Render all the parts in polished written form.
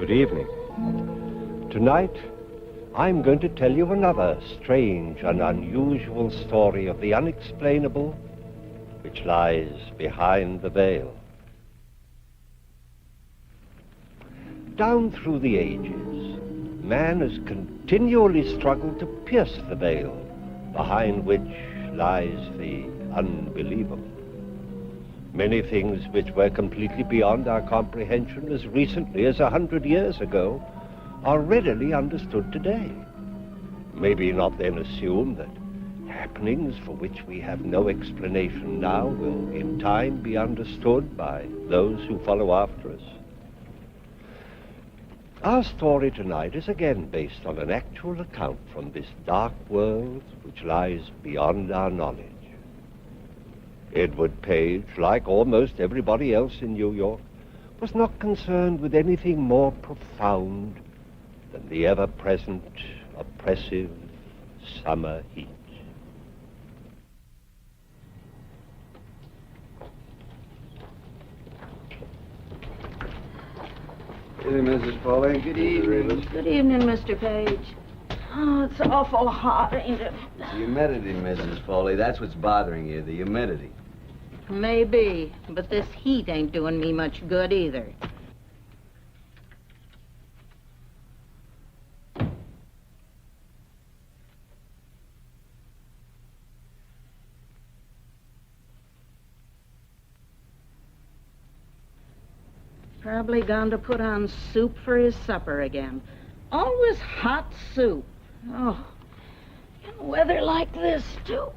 Good evening. Tonight, I'm going to tell you another strange and unusual story of the unexplainable which lies behind the veil. Down through the ages, man has continually struggled to pierce the veil behind which lies the unbelievable. Many things which were completely beyond our comprehension as recently as 100 years ago are readily understood today. Maybe not then assume that happenings for which we have no explanation now will in time be understood by those who follow after us. Our story tonight is again based on an actual account from this dark world which lies beyond our knowledge. Edward Page, like almost everybody else in New York, was not concerned with anything more profound than the ever-present, oppressive summer heat. Good evening, Mrs. Foley. Good evening. Good evening, Mr. Page. Oh, it's awful hot, ain't it? It's the humidity, Mrs. Foley. That's what's bothering you, the humidity. Maybe, but this heat ain't doing me much good either. Probably gone to put on soup for his supper again. Always hot soup. Oh, in weather like this, too.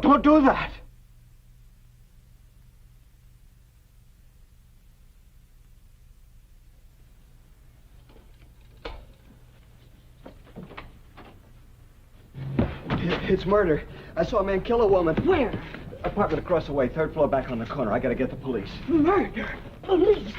Don't do that. It's murder. I saw a man kill a woman. Where? Apartment across the way, third floor back on the corner. I gotta get the police. Murder. Police.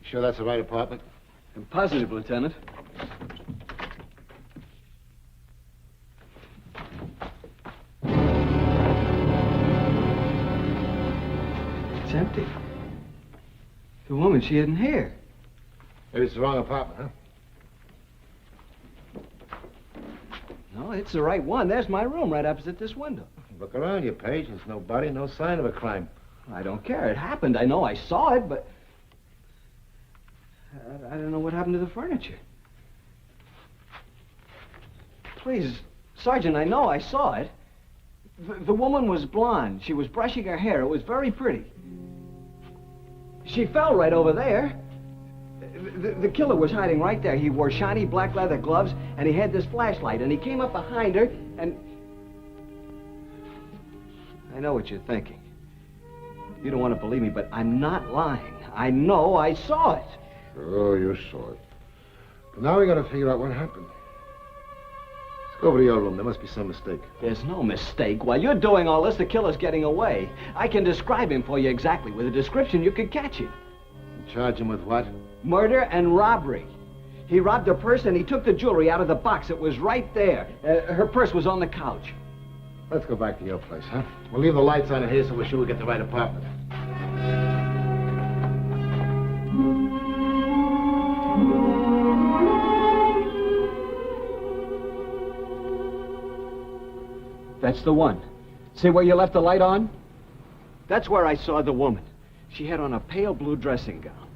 Sure that's the right apartment? I'm positive, Lieutenant. It's empty. The woman, she isn't here. Maybe it's the wrong apartment, huh? No, it's the right one. There's my room right opposite this window. Look around you, Page. There's nobody, no sign of a crime. I don't care. It happened. I know I saw it, but I don't know what happened to the furniture. Please, Sergeant, I know I saw it. The woman was blonde. She was brushing her hair. It was very pretty. She fell right over there. The killer was hiding right there. He wore shiny black leather gloves, and he had this flashlight, and he came up behind her, and... I know what you're thinking. You don't want to believe me, but I'm not lying. I know I saw it. Sure, you saw it. But now we gotta figure out what happened. Let's go over to your room. There must be some mistake. There's no mistake. While you're doing all this, the killer's getting away. I can describe him for you exactly. With a description, you could catch him. You charge him with what? Murder and robbery. He robbed her purse and he took the jewelry out of the box. It was right there. Her purse was on the couch. Let's go back to your place, huh? We'll leave the lights on in here so we're sure we get the right apartment. That's the one. See where you left the light on? That's where I saw the woman. She had on a pale blue dressing gown.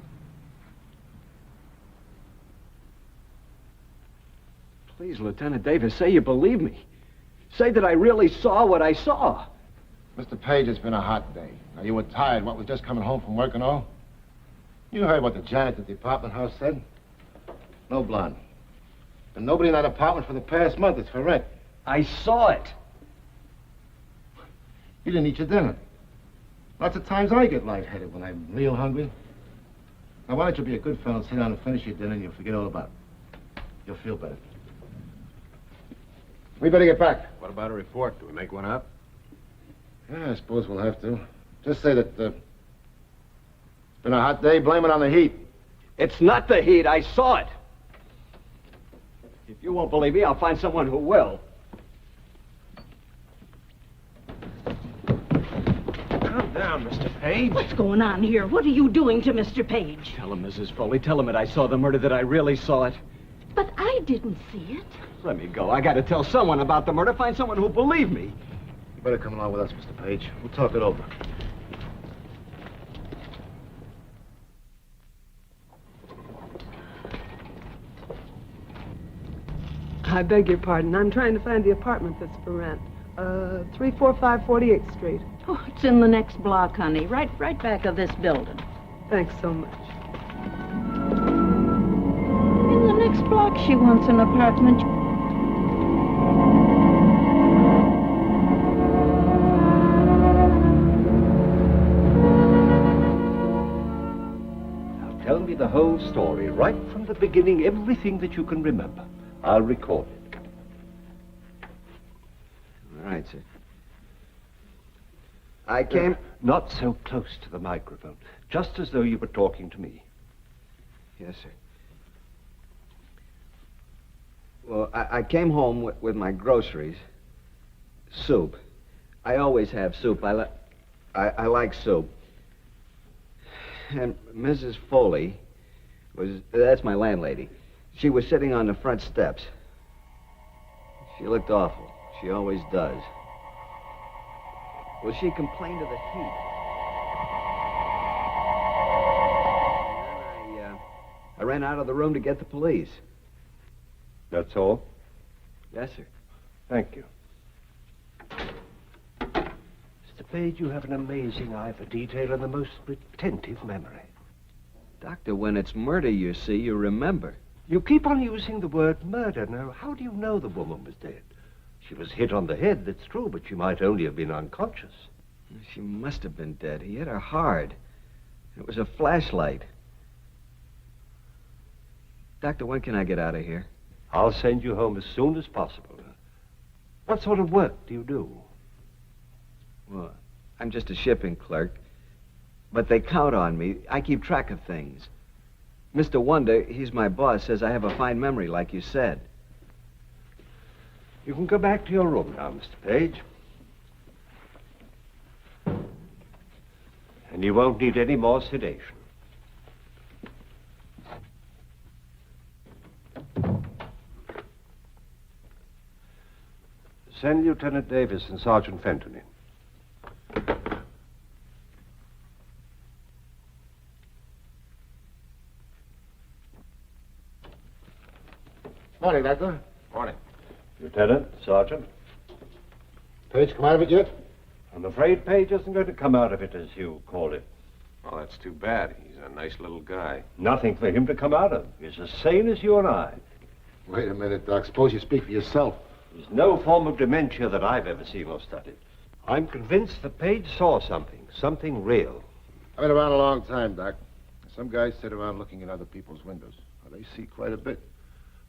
Please, Lieutenant Davis, say you believe me. Say that I really saw what I saw. Mr. Page, it's been a hot day. Now, you were tired, what, was just coming home from work and all? You heard what the janitor at the apartment house said. No blonde. And nobody in that apartment for the past month. It's for rent. I saw it. You didn't eat your dinner. Lots of times I get lightheaded when I'm real hungry. Now, why don't you be a good fellow and sit down and finish your dinner and you'll forget all about it. You'll feel better. We better get back. What about a report? Do we make one up? Yeah, I suppose we'll have to. Just say that it's been a hot day. Blame it on the heat. It's not the heat. I saw it. If you won't believe me, I'll find someone who will. Calm down, Mr. Page. What's going on here? What are you doing to Mr. Page? Tell him, Mrs. Foley. Tell him that I saw the murder, that I really saw it. But I didn't see it. Let me go. I got to tell someone about the murder. Find someone who'll believe me. You better come along with us, Mr. Page. We'll talk it over. I beg your pardon. I'm trying to find the apartment that's for rent. 345 48th Street. Oh, it's in the next block, honey. Right back of this building. Thanks so much. In the next block, she wants an apartment. Now tell me the whole story, right from the beginning, everything that you can remember. I'll record it. All right, sir. I came... Not so close to the microphone. Just as though you were talking to me. Yes, sir. Well, I came home with my groceries. Soup. I always have soup. I like soup. And Mrs. Foley that's my landlady. She was sitting on the front steps. She looked awful. She always does. Well, she complained of the heat. And then I ran out of the room to get the police. That's all? Yes, sir. Thank you. Mr. Page, you have an amazing eye for detail and the most retentive memory. Doctor, when it's murder, you see, you remember. You keep on using the word murder. Now, how do you know the woman was dead? She was hit on the head, that's true, but she might only have been unconscious. She must have been dead. He hit her hard. It was a flashlight. Doctor, when can I get out of here? I'll send you home as soon as possible. What sort of work do you do? Well, I'm just a shipping clerk. But they count on me. I keep track of things. Mr. Wonder, he's my boss, says I have a fine memory, like you said. You can go back to your room now, Mr. Page. And you won't need any more sedation. Send Lieutenant Davis and Sergeant Fenton in. Morning, Doctor. Morning. Lieutenant, Sergeant. Page come out of it yet? I'm afraid Page isn't going to come out of it, as you call it. Well, that's too bad. He's a nice little guy. Nothing for him to come out of. He's as sane as you and I. Wait a minute, Doc. Suppose you speak for yourself. There's no form of dementia that I've ever seen or studied. I'm convinced that Page saw something real. I've been around a long time, Doc. Some guys sit around looking in other people's windows. Well, they see quite a bit.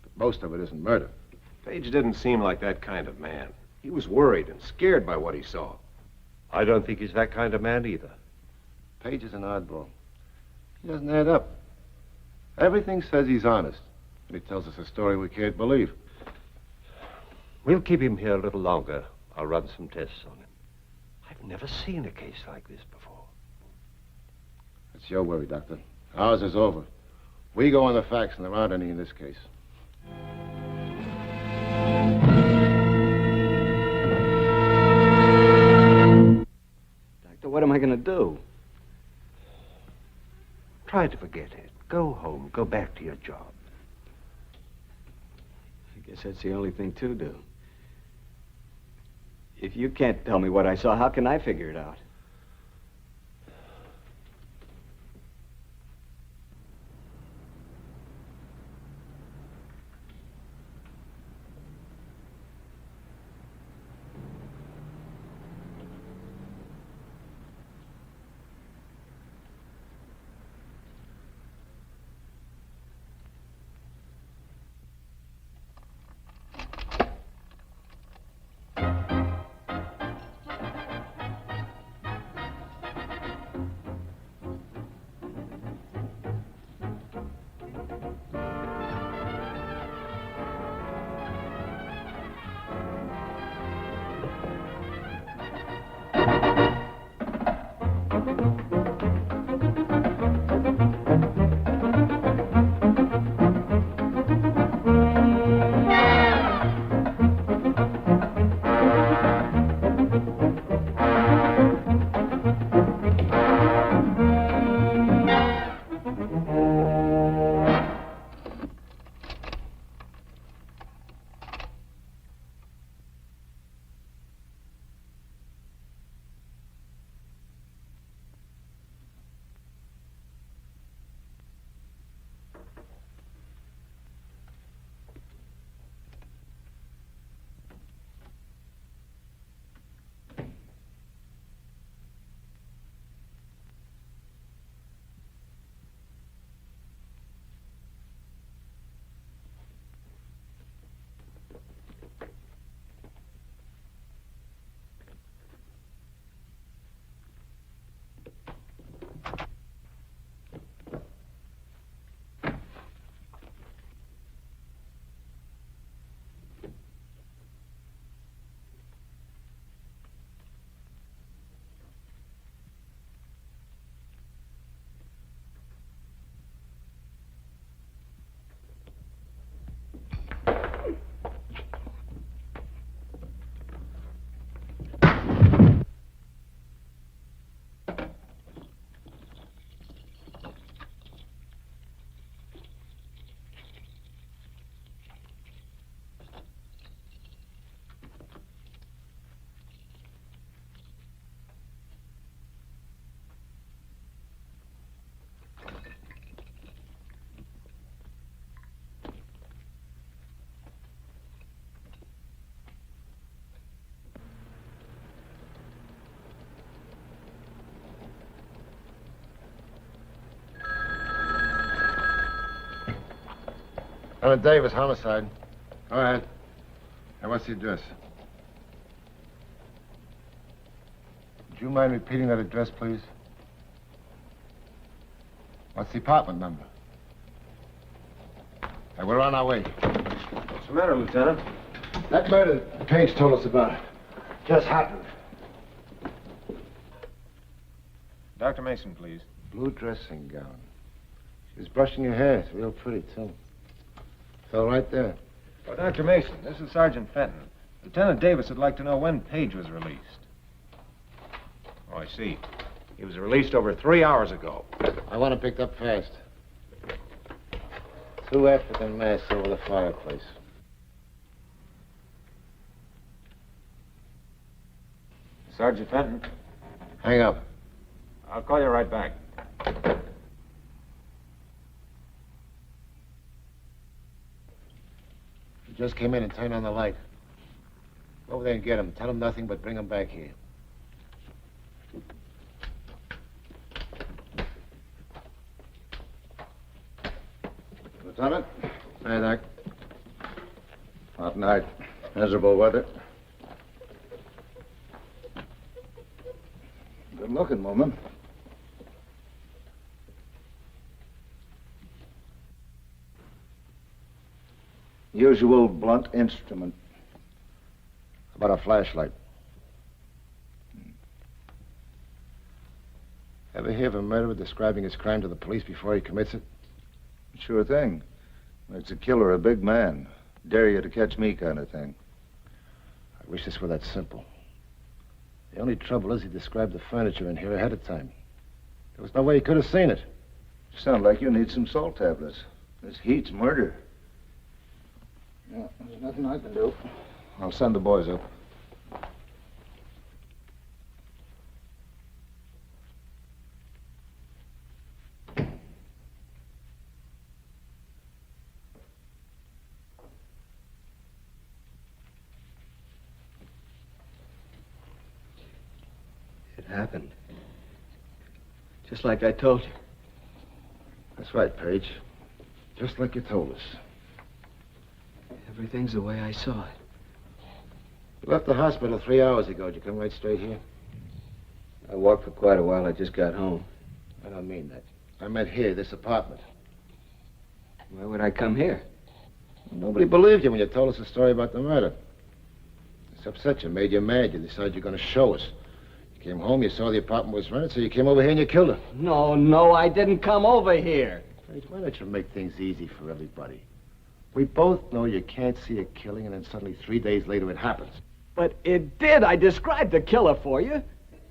But most of it isn't murder. Page didn't seem like that kind of man. He was worried and scared by what he saw. I don't think he's that kind of man either. Page is an oddball. He doesn't add up. Everything says he's honest. But he tells us a story we can't believe. We'll keep him here a little longer. I'll run some tests on him. I've never seen a case like this before. That's your worry, Doctor. Ours is over. We go on the facts, and there aren't any in this case. I going to do? Try to forget it. Go home. Go back to your job. I guess that's the only thing to do. If you can't tell me what I saw, how can I figure it out? Davis, homicide. Go ahead. And what's the address? Would you mind repeating that address, please? What's the apartment number? Hey, we're on our way. What's the matter, Lieutenant? That murder Page told us about just happened. Dr. Mason, please. Blue dressing gown. She was brushing her hair. It's real pretty, too. Fell right there. Well, Dr. Mason, this is Sergeant Fenton. Lieutenant Davis would like to know when Page was released. Oh, I see. He was released over 3 hours ago. I want him picked up fast. 2 African masks over the fireplace. Sergeant Fenton, Hang up. I'll call you right back. He just came in and turned on the light. Go over there and get him. Tell him nothing, but bring him back here. Lieutenant? Hey, Doc. Hot night. Miserable weather. Good-looking woman. Usual blunt instrument. How about a flashlight? Ever hear of a murderer describing his crime to the police before he commits it? Sure thing. Makes a killer a big man. Dare you to catch me kind of thing. I wish this were that simple. The only trouble is he described the furniture in here ahead of time. There was no way he could have seen it. Sound like you need some salt tablets. This heat's murder. Yeah, there's nothing I can do. I'll send the boys up. It happened. Just like I told you. That's right, Page. Just like you told us. Everything's the way I saw it. You left the hospital 3 hours ago. Did you come right straight here? I walked for quite a while. I just got home. I don't mean that. I meant here, this apartment. Why would I come here? Nobody believed you when you told us the story about the murder. This upset you, made you mad. You decided you're going to show us. You came home, you saw the apartment was rented, so you came over here and you killed her. No, I didn't come over here. Page, why don't you make things easy for everybody? We both know you can't see a killing, and then suddenly 3 days later it happens. But it did. I described the killer for you.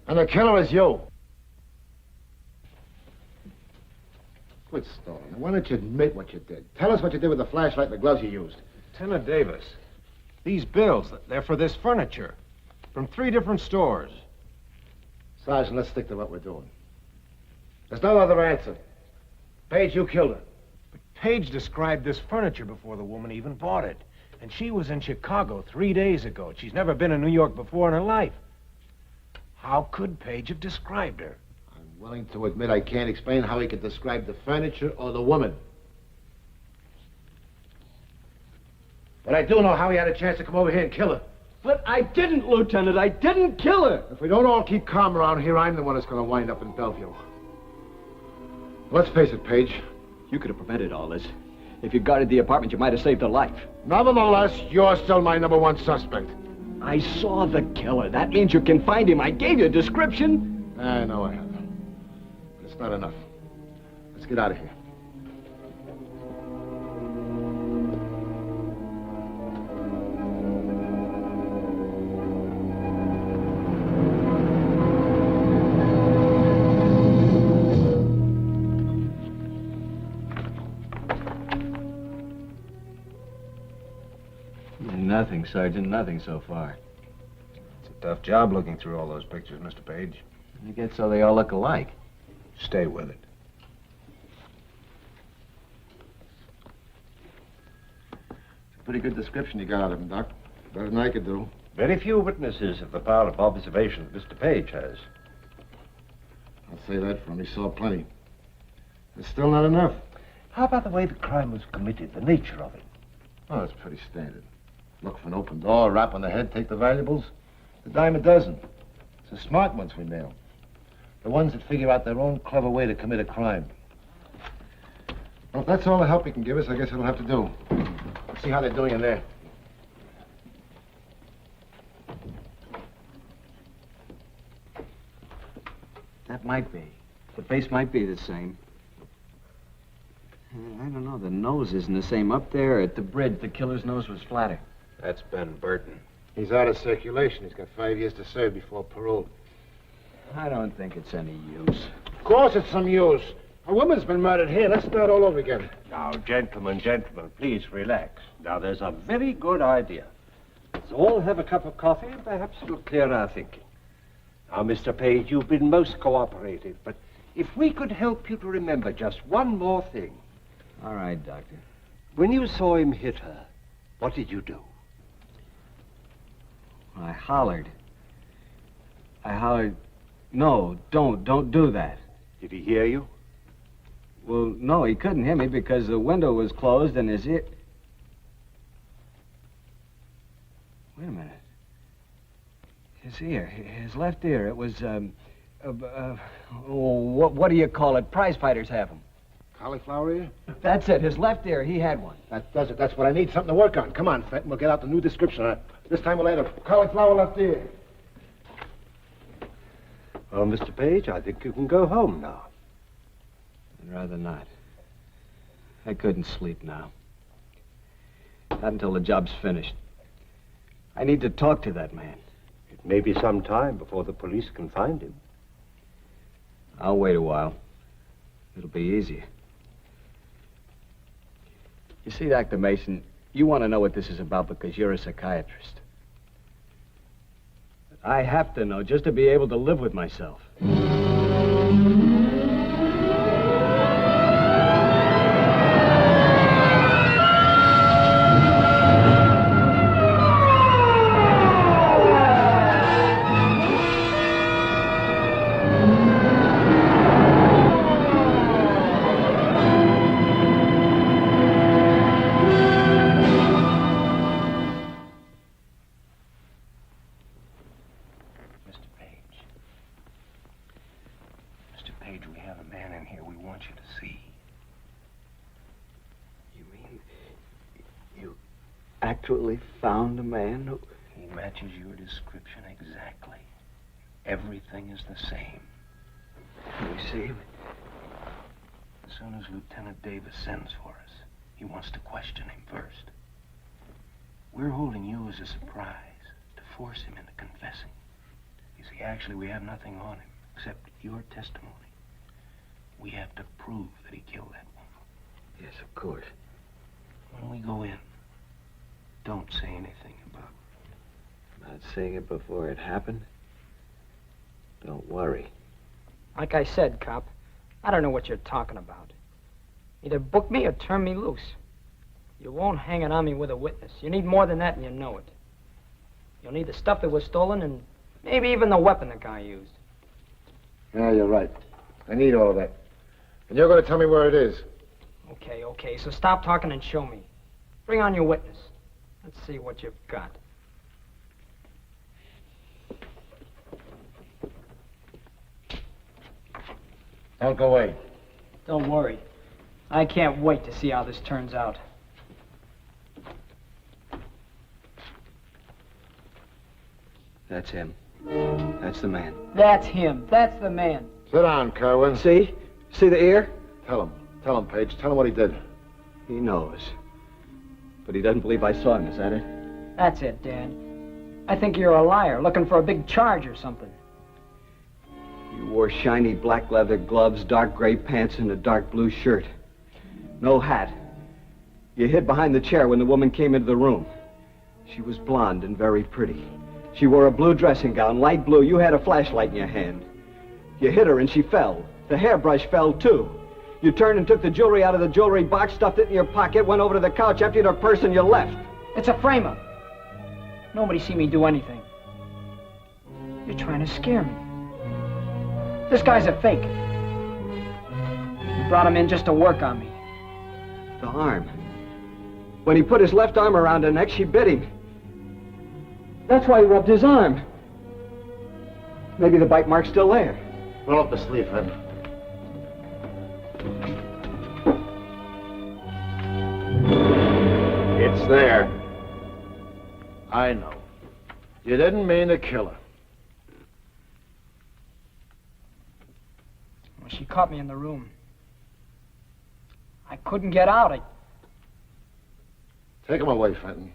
And the killer is you. Quit stalling. Why don't you admit what you did? Tell us what you did with the flashlight and the gloves you used. Lieutenant Davis, these bills, they're for this furniture. From 3 different stores. Sergeant, let's stick to what we're doing. There's no other answer. Page, you killed her. But Page described this furniture before the woman even bought it. And she was in Chicago 3 days ago. She's never been in New York before in her life. How could Page have described her? I'm willing to admit I can't explain how he could describe the furniture or the woman. But I do know how he had a chance to come over here and kill her. But I didn't, Lieutenant. I didn't kill her. If we don't all keep calm around here, I'm the one that's going to wind up in Bellevue. Let's face it, Page. You could have prevented all this. If you guarded the apartment, you might have saved her life. Nevertheless, you're still my #1 suspect. I saw the killer. That means you can find him. I gave you a description. I know I have. But it's not enough. Let's get out of here. Nothing, Sergeant. Nothing so far. It's a tough job looking through all those pictures, Mr. Page. I get so they all look alike. Stay with it. It's a pretty good description you got out of him, Doc. Better than I could do. Very few witnesses have the power of observation that Mr. Page has. I'll say that for him. He saw plenty. It's still not enough. How about the way the crime was committed, the nature of it? Oh, that's pretty standard. Look for an open door, rap on the head, take the valuables. A dime a dozen. It's the smart ones we nail. The ones that figure out their own clever way to commit a crime. Well, if that's all the help you can give us, I guess it'll have to do. Let's see how they're doing in there. That might be. The face might be the same. I don't know. The nose isn't the same. Up there at the bridge, the killer's nose was flatter. That's Ben Burton. He's out of circulation. He's got 5 years to serve before parole. I don't think it's any use. Of course it's some use. A woman's been murdered here. Let's start all over again. Now, gentlemen, please relax. Now, there's a very good idea. Let's all have a cup of coffee, and perhaps it'll clear our thinking. Now, Mr. Page, you've been most cooperative, but if we could help you to remember just one more thing. All right, Doctor. When you saw him hit her, what did you do? I hollered. No, don't do that. Did he hear you? Well, no, he couldn't hear me because the window was closed and his ear... Wait a minute. His ear, his left ear, it was, what do you call it? Prize fighters have them. Cauliflower ear? That's it, his left ear, he had one. That does it. That's what I need. Something to work on. Come on, Fenton. We'll get out the new description. This time we'll add a cauliflower left ear. Well, Mr. Page, I think you can go home now. I'd rather not. I couldn't sleep now. Not until the job's finished. I need to talk to that man. It May be some time before the police can find him. I'll wait a while. It'll be easier. You see, Dr. Mason, you want to know what this is about because you're a psychiatrist. I have to know just to be able to live with myself. Actually found a man who... He matches your description exactly. Everything is the same. Can we see him? As soon as Lieutenant Davis sends for us, he wants to question him first. We're holding you as a surprise to force him into confessing. You see, actually, we have nothing on him except your testimony. We have to prove that he killed that woman. Yes, of course. When we go in, don't say anything about it. Not seeing it before it happened? Don't worry. Like I said, cop, I don't know what you're talking about. Either book me or turn me loose. You won't hang it on me with a witness. You need more than that, and you know it. You'll need the stuff that was stolen and maybe even the weapon the guy used. Yeah, you're right. I need all of that. And you're going to tell me where it is. Okay, so stop talking and show me. Bring on your witness. Let's see what you've got. Don't go away. Don't worry. I can't wait to see how this turns out. That's him. That's the man. That's him. That's the man. Sit down, Kerwin. See? See the ear? Tell him. Tell him, Page. Tell him what he did. He knows. But he doesn't believe I saw him, is that it? That's it, Dad. I think you're a liar, looking for a big charge or something. You wore shiny black leather gloves, dark gray pants, and a dark blue shirt. No hat. You hid behind the chair when the woman came into the room. She was blonde and very pretty. She wore a blue dressing gown, light blue. You had a flashlight in your hand. You hit her and she fell. The hairbrush fell, too. You turned and took the jewelry out of the jewelry box, stuffed it in your pocket, went over to the couch, emptied her purse, and you left. It's a frame-up. Nobody see me do anything. You're trying to scare me. This guy's a fake. You brought him in just to work on me. The arm. When he put his left arm around her neck, she bit him. That's why he rubbed his arm. Maybe the bite mark's still there. Roll up the sleeve, Ed. It's there. I know. You didn't mean to kill her. Well, she caught me in the room. I couldn't get out. Take him away, Fenton.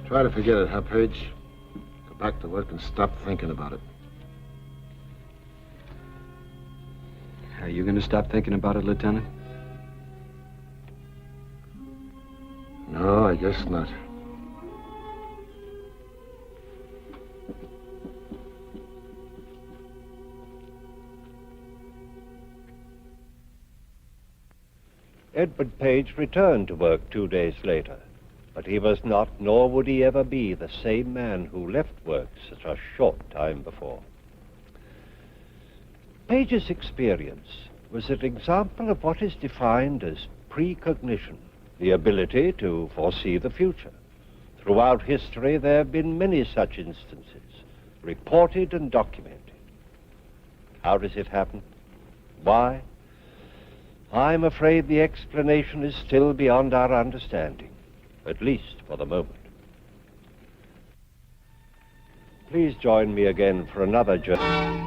Try to forget it, huh, Page? Go back to work and stop thinking about it. Are you going to stop thinking about it, Lieutenant? No, I guess not. Edward Page returned to work 2 days later, but he was not, nor would he ever be, the same man who left work such a short time before. Page's experience was an example of what is defined as precognition, the ability to foresee the future. Throughout history, there have been many such instances, reported and documented. How does it happen? Why? I'm afraid the explanation is still beyond our understanding, at least for the moment. Please join me again for another journey.